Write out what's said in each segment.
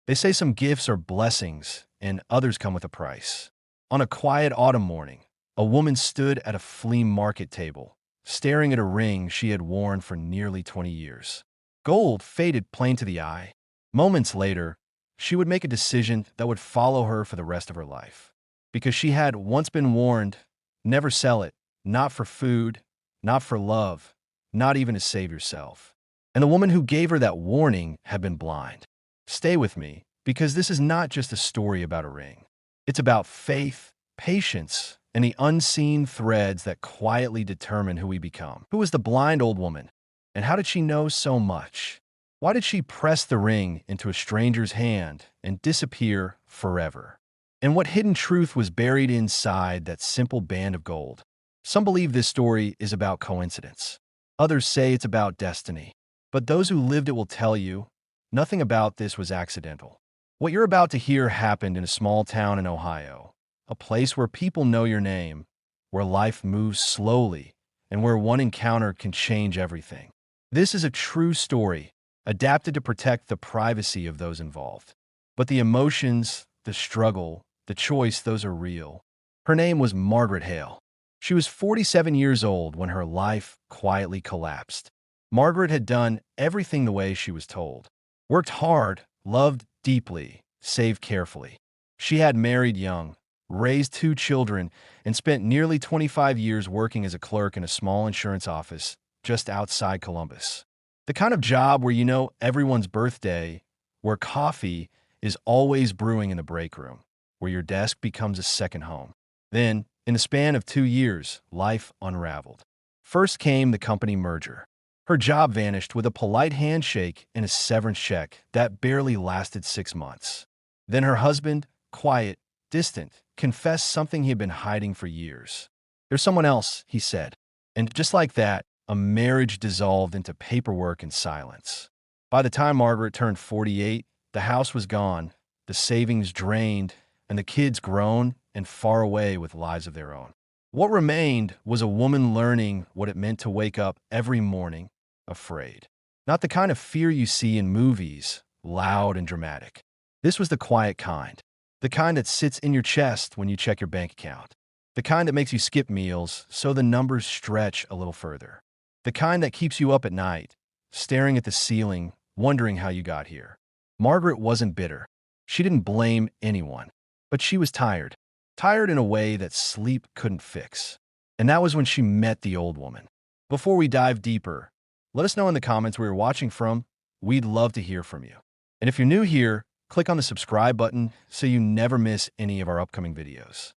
They say some gifts are blessings and others come with a price. On a quiet autumn morning, a woman stood at a flea market table, staring at a ring she had worn for nearly 20 years. Gold faded plain to the eye. Moments later, she would make a decision that would follow her for the rest of her life. Because she had once been warned, never sell it, not for food, not for love, not even to save yourself. And the woman who gave her that warning had been blind. Stay with me, because this is not just a story about a ring. It's about faith, patience, and the unseen threads that quietly determine who we become. Who was the blind old woman? And how did she know so much? Why did she press the ring into a stranger's hand and disappear forever? And what hidden truth was buried inside that simple band of gold? Some believe this story is about coincidence. Others say it's about destiny. But those who lived it will tell you, nothing about this was accidental. What you're about to hear happened in a small town in Ohio, a place where people know your name, where life moves slowly, and where one encounter can change everything. This is a true story, adapted to protect the privacy of those involved. But the emotions, the struggle, the choice, those are real. Her name was Margaret Hale. She was 47 years old when her life quietly collapsed. Margaret had done everything the way she was told. Worked hard, loved deeply, saved carefully. She had married young, raised 2 children, and spent nearly 25 years working as a clerk in a small insurance office just outside Columbus. The kind of job where you know everyone's birthday, where coffee is always brewing in the break room, where your desk becomes a second home. Then, in the span of 2 years, life unraveled. First came the company merger. Her job vanished with a polite handshake and a severance check that barely lasted 6 months. Then her husband, quiet, distant, confessed something he had been hiding for years. "There's someone else," he said. And just like that, a marriage dissolved into paperwork and silence. By the time Margaret turned 48, the house was gone, the savings drained, and the kids grown and far away with lives of their own. What remained was a woman learning what it meant to wake up every morning afraid. Not the kind of fear you see in movies, loud and dramatic. This was the quiet kind. The kind that sits in your chest when you check your bank account. The kind that makes you skip meals so the numbers stretch a little further. The kind that keeps you up at night, staring at the ceiling, wondering how you got here. Margaret wasn't bitter. She didn't blame anyone. But she was tired. Tired in a way that sleep couldn't fix. And that was when she met the old woman. Before we dive deeper, let us know in the comments where you're watching from. We'd love to hear from you. And if you're new here, click on the subscribe button so you never miss any of our upcoming videos.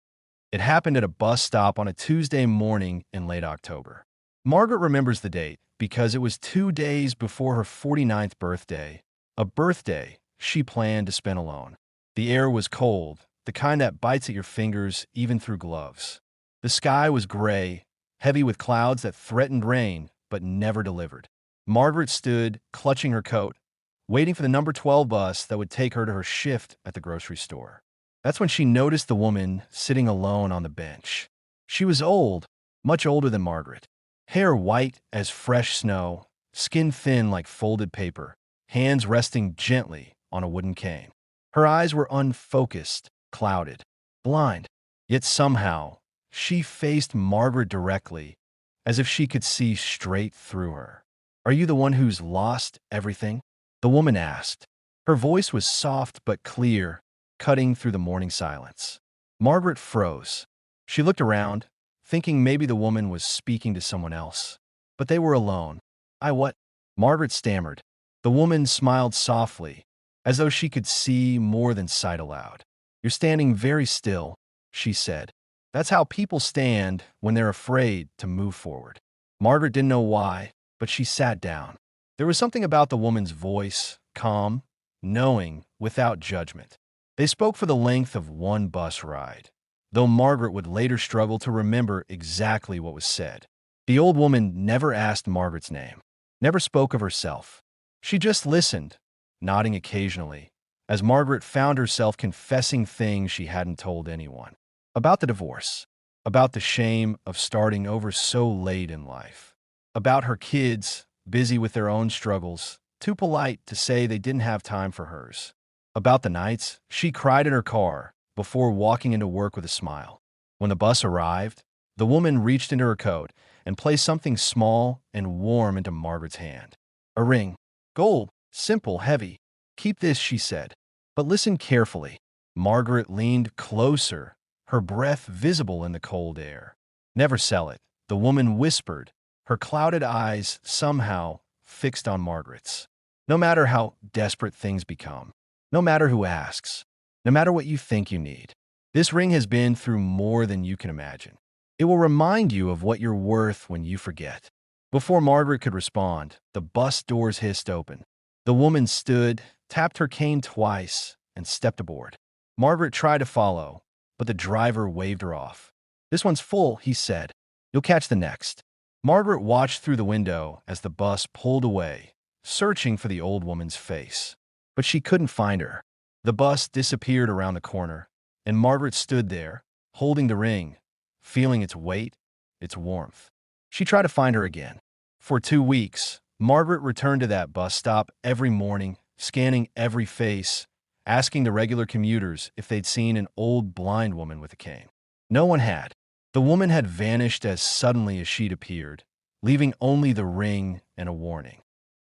It happened at a bus stop on a Tuesday morning in late October. Margaret remembers the date because it was 2 days before her 49th birthday, a birthday she planned to spend alone. The air was cold, the kind that bites at your fingers even through gloves. The sky was gray, heavy with clouds that threatened rain but never delivered. Margaret stood, clutching her coat, waiting for the number 12 bus that would take her to her shift at the grocery store. That's when she noticed the woman sitting alone on the bench. She was old, much older than Margaret. Hair white as fresh snow, skin thin like folded paper, hands resting gently on a wooden cane. Her eyes were unfocused, clouded, blind. Yet somehow, she faced Margaret directly, as if she could see straight through her. "Are you the one who's lost everything?" the woman asked. Her voice was soft but clear, cutting through the morning silence. Margaret froze. She looked around, thinking maybe the woman was speaking to someone else. But they were alone. "I what?" Margaret stammered. The woman smiled softly, as though she could see more than sight aloud. "You're standing very still," she said. "That's how people stand when they're afraid to move forward." Margaret didn't know why, but she sat down. There was something about the woman's voice, calm, knowing, without judgment. They spoke for the length of one bus ride, though Margaret would later struggle to remember exactly what was said. The old woman never asked Margaret's name, never spoke of herself. She just listened, nodding occasionally, as Margaret found herself confessing things she hadn't told anyone. About the divorce, about the shame of starting over so late in life, about her kids, busy with their own struggles, too polite to say they didn't have time for hers. About the nights she cried in her car before walking into work with a smile. When the bus arrived, the woman reached into her coat and placed something small and warm into Margaret's hand. A ring. Gold. Simple, heavy. Keep this, she said. But listen carefully. Margaret leaned closer, her breath visible in the cold air. Never sell it, the woman whispered, her clouded eyes somehow fixed on Margaret's. No matter how desperate things become, no matter who asks, no matter what you think you need, this ring has been through more than you can imagine. It will remind you of what you're worth when you forget. Before Margaret could respond, the bus doors hissed open. The woman stood, tapped her cane twice, and stepped aboard. Margaret tried to follow, but the driver waved her off. "This one's full," he said. "You'll catch the next." Margaret watched through the window as the bus pulled away, searching for the old woman's face. But she couldn't find her. The bus disappeared around the corner, and Margaret stood there, holding the ring, feeling its weight, its warmth. She tried to find her again. For 2 weeks, Margaret returned to that bus stop every morning, scanning every face, asking the regular commuters if they'd seen an old blind woman with a cane. No one had. The woman had vanished as suddenly as she'd appeared, leaving only the ring and a warning.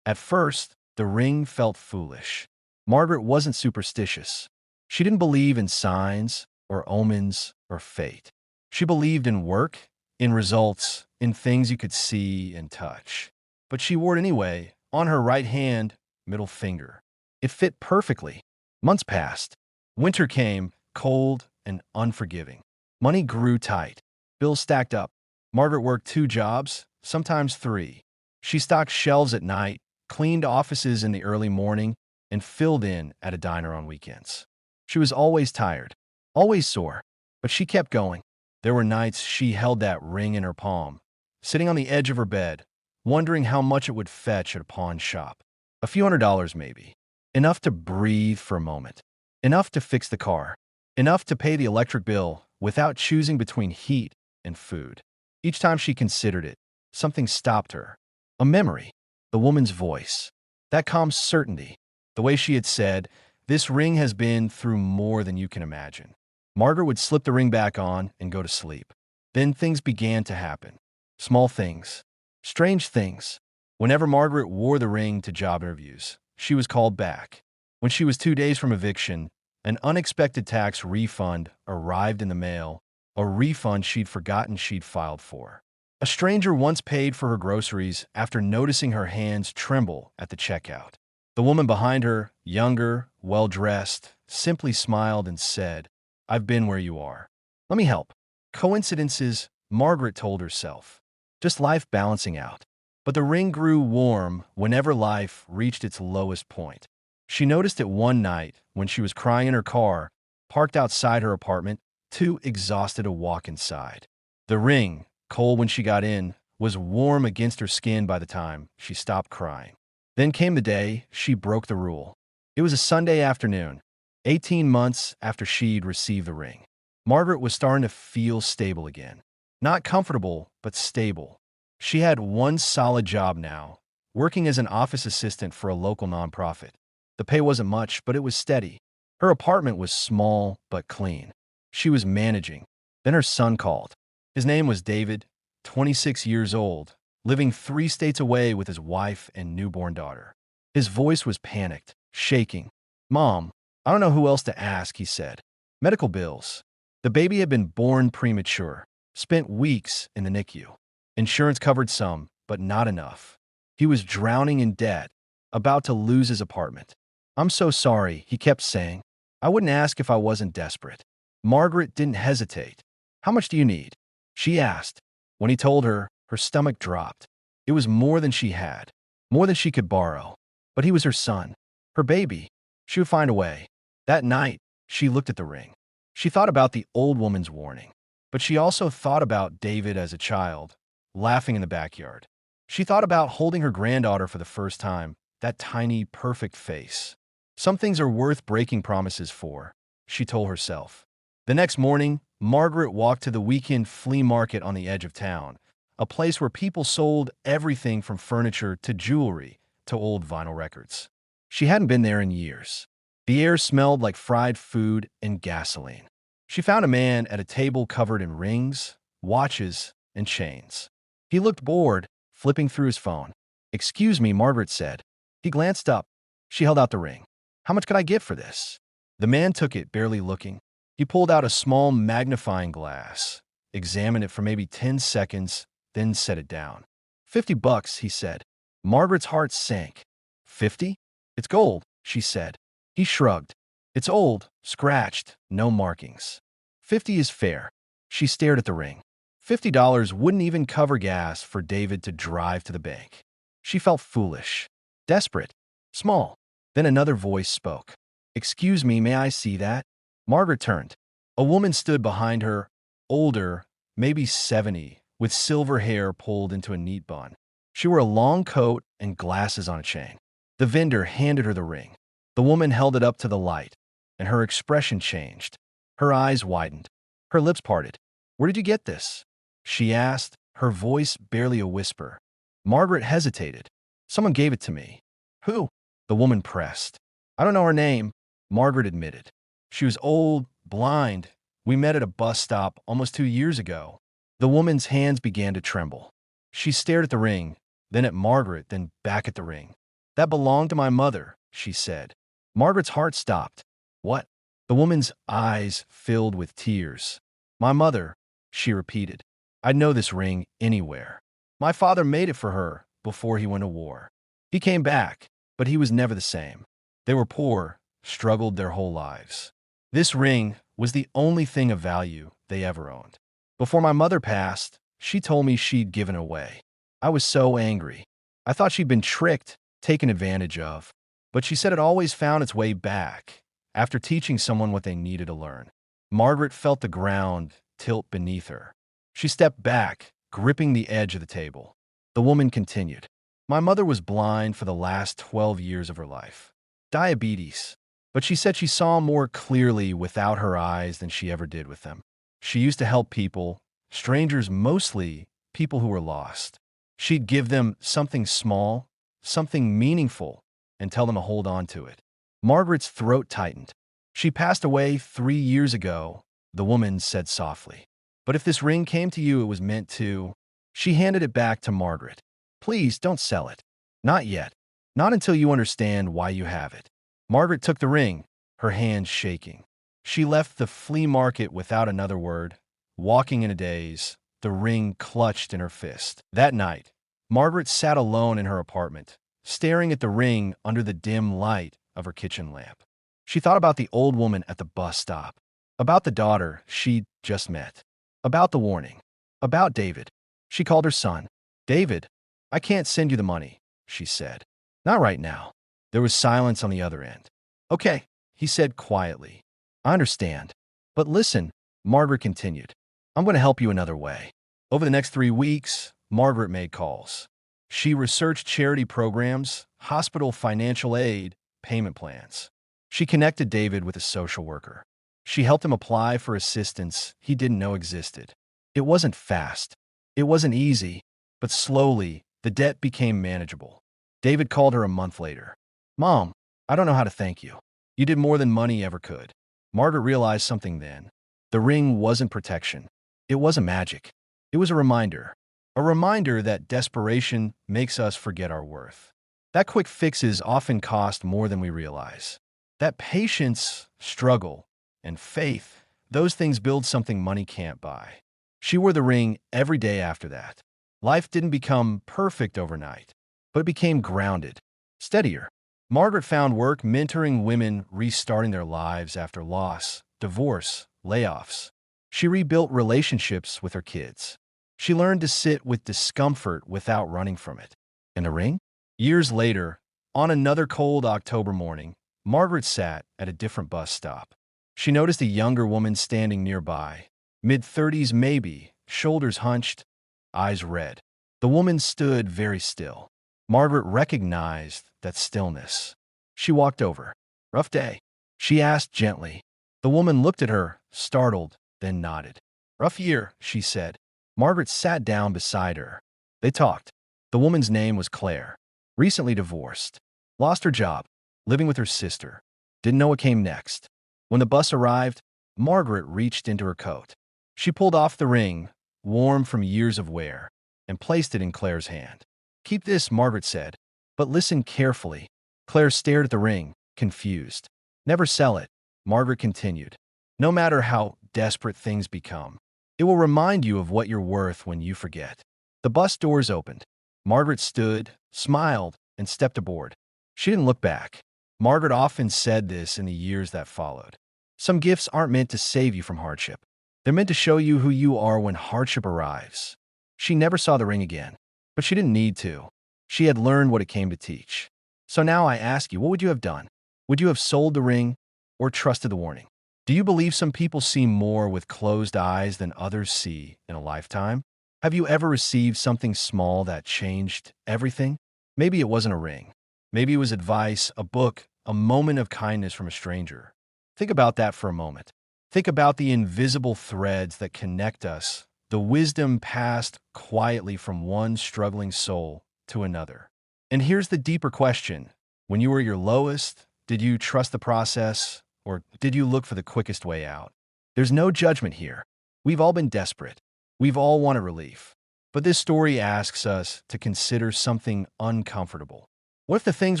At first, the ring felt foolish. Margaret wasn't superstitious. She didn't believe in signs or omens or fate. She believed in work, in results, in things you could see and touch. But she wore it anyway, on her right hand, middle finger. It fit perfectly. Months passed. Winter came, cold and unforgiving. Money grew tight. Bills stacked up. Margaret worked 2 jobs, sometimes 3. She stocked shelves at night, cleaned offices in the early morning, and filled in at a diner on weekends. She was always tired, always sore, but she kept going. There were nights she held that ring in her palm, sitting on the edge of her bed, wondering how much it would fetch at a pawn shop. A few $100s maybe. Enough to breathe for a moment. Enough to fix the car. Enough to pay the electric bill without choosing between heat and food. Each time she considered it, something stopped her. A memory. The woman's voice. That calm certainty. The way she had said, "This ring has been through more than you can imagine." Margaret would slip the ring back on and go to sleep. Then things began to happen. Small things. Strange things. Whenever Margaret wore the ring to job interviews, she was called back. When she was 2 days from eviction, an unexpected tax refund arrived in the mail, a refund she'd forgotten she'd filed for. A stranger once paid for her groceries after noticing her hands tremble at the checkout. The woman behind her, younger, well-dressed, simply smiled and said, "I've been where you are. Let me help." Coincidences, Margaret told herself. Just life balancing out. But the ring grew warm whenever life reached its lowest point. She noticed it one night when she was crying in her car, parked outside her apartment, too exhausted to walk inside. The ring, cold when she got in, was warm against her skin by the time she stopped crying. Then came the day she broke the rule. It was a Sunday afternoon, 18 months after she'd received the ring. Margaret was starting to feel stable again. Not comfortable, but stable. She had one solid job now, working as an office assistant for a local nonprofit. The pay wasn't much, but it was steady. Her apartment was small, but clean. She was managing. Then her son called. His name was David, 26 years old, living 3 states away with his wife and newborn daughter. His voice was panicked, shaking. "Mom, I don't know who else to ask," he said. "Medical bills." The baby had been born premature, spent weeks in the NICU. Insurance covered some, but not enough. He was drowning in debt, about to lose his apartment. "I'm so sorry," he kept saying. "I wouldn't ask if I wasn't desperate." Margaret didn't hesitate. "How much do you need?" she asked. When he told her, her stomach dropped. It was more than she had, more than she could borrow. But he was her son, her baby. She would find a way. That night, she looked at the ring. She thought about the old woman's warning, but she also thought about David as a child, laughing in the backyard. She thought about holding her granddaughter for the first time, that tiny, perfect face. Some things are worth breaking promises for, she told herself. The next morning, Margaret walked to the weekend flea market on the edge of town, a place where people sold everything from furniture to jewelry to old vinyl records. She hadn't been there in years. The air smelled like fried food and gasoline. She found a man at a table covered in rings, watches, and chains. He looked bored, flipping through his phone. "Excuse me," Margaret said. He glanced up. She held out the ring. "How much could I get for this?" The man took it, barely looking. He pulled out a small magnifying glass, examined it for maybe 10 seconds, then set it down. $50, he said. Margaret's heart sank. 50? It's gold, she said. He shrugged. It's old, scratched, no markings. 50 is fair. She stared at the ring. $50 wouldn't even cover gas for David to drive to the bank. She felt foolish, desperate, small. Then another voice spoke. "Excuse me, may I see that?" Margaret turned. A woman stood behind her, older, maybe 70, with silver hair pulled into a neat bun. She wore a long coat and glasses on a chain. The vendor handed her the ring. The woman held it up to the light, and her expression changed. Her eyes widened. Her lips parted. "Where did you get this?" she asked, her voice barely a whisper. Margaret hesitated. "Someone gave it to me." "Who?" The woman pressed. "I don't know her name," Margaret admitted. "She was old, blind. We met at a bus stop almost 2 years ago." The woman's hands began to tremble. She stared at the ring, then at Margaret, then back at the ring. "That belonged to my mother," she said. Margaret's heart stopped. "What?" The woman's eyes filled with tears. "My mother," she repeated. "I'd know this ring anywhere. My father made it for her before he went to war. He came back, but he was never the same. They were poor, struggled their whole lives. This ring was the only thing of value they ever owned. Before my mother passed, she told me she'd given away. I was so angry. I thought she'd been tricked, taken advantage of. But she said it always found its way back, after teaching someone what they needed to learn." Margaret felt the ground tilt beneath her. She stepped back, gripping the edge of the table. The woman continued. "My mother was blind for the last 12 years of her life. Diabetes. But she said she saw more clearly without her eyes than she ever did with them. She used to help people, strangers mostly, people who were lost. She'd give them something small, something meaningful, and tell them to hold on to it." Margaret's throat tightened. "She passed away 3 years ago," the woman said softly. "But if this ring came to you, it was meant to—" She handed it back to Margaret. "Please, don't sell it. Not yet. Not until you understand why you have it." Margaret took the ring, her hands shaking. She left the flea market without another word, walking in a daze, the ring clutched in her fist. That night, Margaret sat alone in her apartment, staring at the ring under the dim light of her kitchen lamp. She thought about the old woman at the bus stop, about the daughter she'd just met, about the warning, about David. She called her son. "David, I can't send you the money," she said. "Not right now." There was silence on the other end. "Okay," he said quietly. "I understand. But listen," Margaret continued. "I'm going to help you another way." Over the next 3 weeks, Margaret made calls. She researched charity programs, hospital financial aid, payment plans. She connected David with a social worker. She helped him apply for assistance he didn't know existed. It wasn't fast. It wasn't easy, but slowly, the debt became manageable. David called her a month later. "Mom, I don't know how to thank you. You did more than money ever could." Margaret realized something then. The ring wasn't protection. It wasn't magic. It was a reminder. A reminder that desperation makes us forget our worth. That quick fixes often cost more than we realize. That patience, struggle, and faith, those things build something money can't buy. She wore the ring every day after that. Life didn't become perfect overnight, but it became grounded, steadier. Margaret found work mentoring women restarting their lives after loss, divorce, layoffs. She rebuilt relationships with her kids. She learned to sit with discomfort without running from it. And the ring? Years later, on another cold October morning, Margaret sat at a different bus stop. She noticed a younger woman standing nearby, mid-30s maybe, shoulders hunched, eyes red. The woman stood very still. Margaret recognized that stillness. She walked over. "Rough day?" she asked gently. The woman looked at her, startled, then nodded. "Rough year," she said. Margaret sat down beside her. They talked. The woman's name was Claire. Recently divorced. Lost her job. Living with her sister. didn't know what came next. When the bus arrived, Margaret reached into her coat. She pulled off the ring, warm from years of wear, and placed it in Claire's hand. "Keep this," Margaret said, "but listen carefully." Claire stared at the ring, confused. "Never sell it," Margaret continued. "No matter how desperate things become, it will remind you of what you're worth when you forget." The bus doors opened. Margaret stood, smiled, and stepped aboard. She didn't look back. Margaret often said this in the years that followed. Some gifts aren't meant to save you from hardship. They're meant to show you who you are when hardship arrives. She never saw the ring again, but she didn't need to. She had learned what it came to teach. So now I ask you, what would you have done? Would you have sold the ring or trusted the warning? Do you believe some people see more with closed eyes than others see in a lifetime? Have you ever received something small that changed everything? Maybe it wasn't a ring. Maybe it was advice, a book, a moment of kindness from a stranger. Think about that for a moment. Think about the invisible threads that connect us, the wisdom passed quietly from one struggling soul to another. And here's the deeper question. When you were your lowest, did you trust the process, or did you look for the quickest way out? There's no judgment here. We've all been desperate. We've all wanted relief. But this story asks us to consider something uncomfortable. What if the things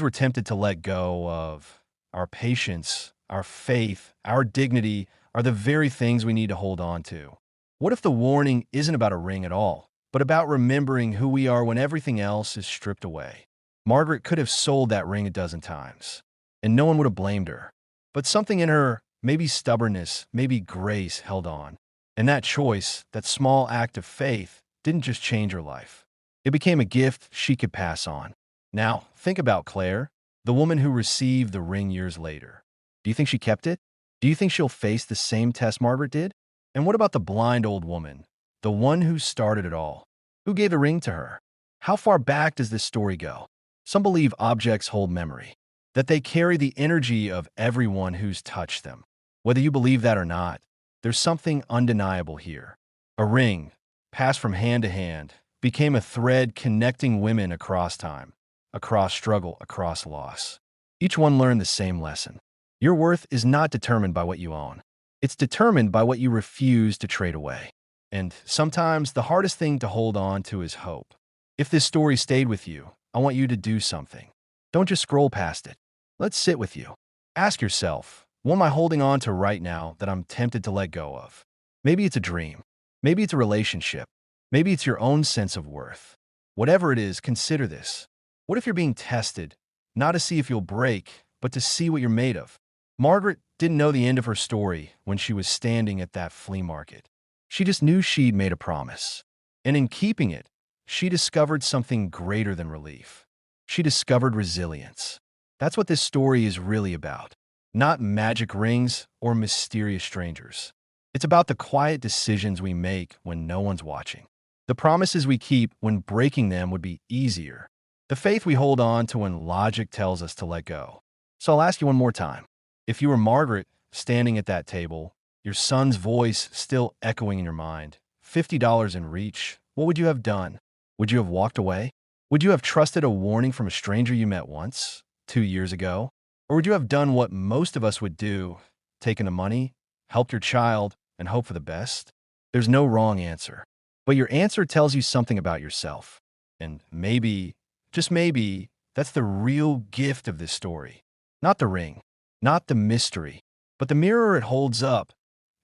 we're tempted to let go of, our patience, our faith, our dignity, are the very things we need to hold on to? What if the warning isn't about a ring at all, but about remembering who we are when everything else is stripped away? Margaret could have sold that ring a dozen times, and no one would have blamed her. But something in her, maybe stubbornness, maybe grace, held on. And that choice, that small act of faith, didn't just change her life. It became a gift she could pass on. Now, think about Claire, the woman who received the ring years later. Do you think she kept it? Do you think she'll face the same test Margaret did? And what about the blind old woman, the one who started it all? Who gave the ring to her? How far back does this story go? Some believe objects hold memory, that they carry the energy of everyone who's touched them. Whether you believe that or not, there's something undeniable here. A ring, passed from hand to hand, became a thread connecting women across time, across struggle, across loss. Each one learned the same lesson. Your worth is not determined by what you own. It's determined by what you refuse to trade away. And sometimes the hardest thing to hold on to is hope. If this story stayed with you, I want you to do something. Don't just scroll past it. Let's sit with you. Ask yourself, what am I holding on to right now that I'm tempted to let go of? Maybe it's a dream. Maybe it's a relationship. Maybe it's your own sense of worth. Whatever it is, consider this. What if you're being tested, not to see if you'll break, but to see what you're made of? Margaret didn't know the end of her story when she was standing at that flea market. She just knew she'd made a promise. And in keeping it, she discovered something greater than relief. She discovered resilience. That's what this story is really about. Not magic rings or mysterious strangers. It's about the quiet decisions we make when no one's watching. The promises we keep when breaking them would be easier. The faith we hold on to when logic tells us to let go. So I'll ask you one more time. If you were Margaret standing at that table, your son's voice still echoing in your mind, $50 in reach, what would you have done? Would you have walked away? Would you have trusted a warning from a stranger you met once, 2 years ago? Or would you have done what most of us would do, taken the money, helped your child, and hope for the best? There's no wrong answer. But your answer tells you something about yourself. And maybe, just maybe, that's the real gift of this story. Not the ring, not the mystery, but the mirror it holds up,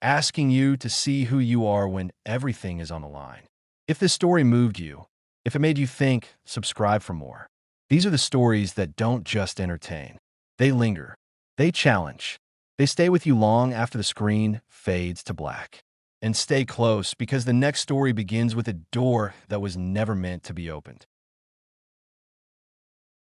asking you to see who you are when everything is on the line. If this story moved you, if it made you think, subscribe for more. These are the stories that don't just entertain. They linger. They challenge. They stay with you long after the screen fades to black. And stay close, because the next story begins with a door that was never meant to be opened.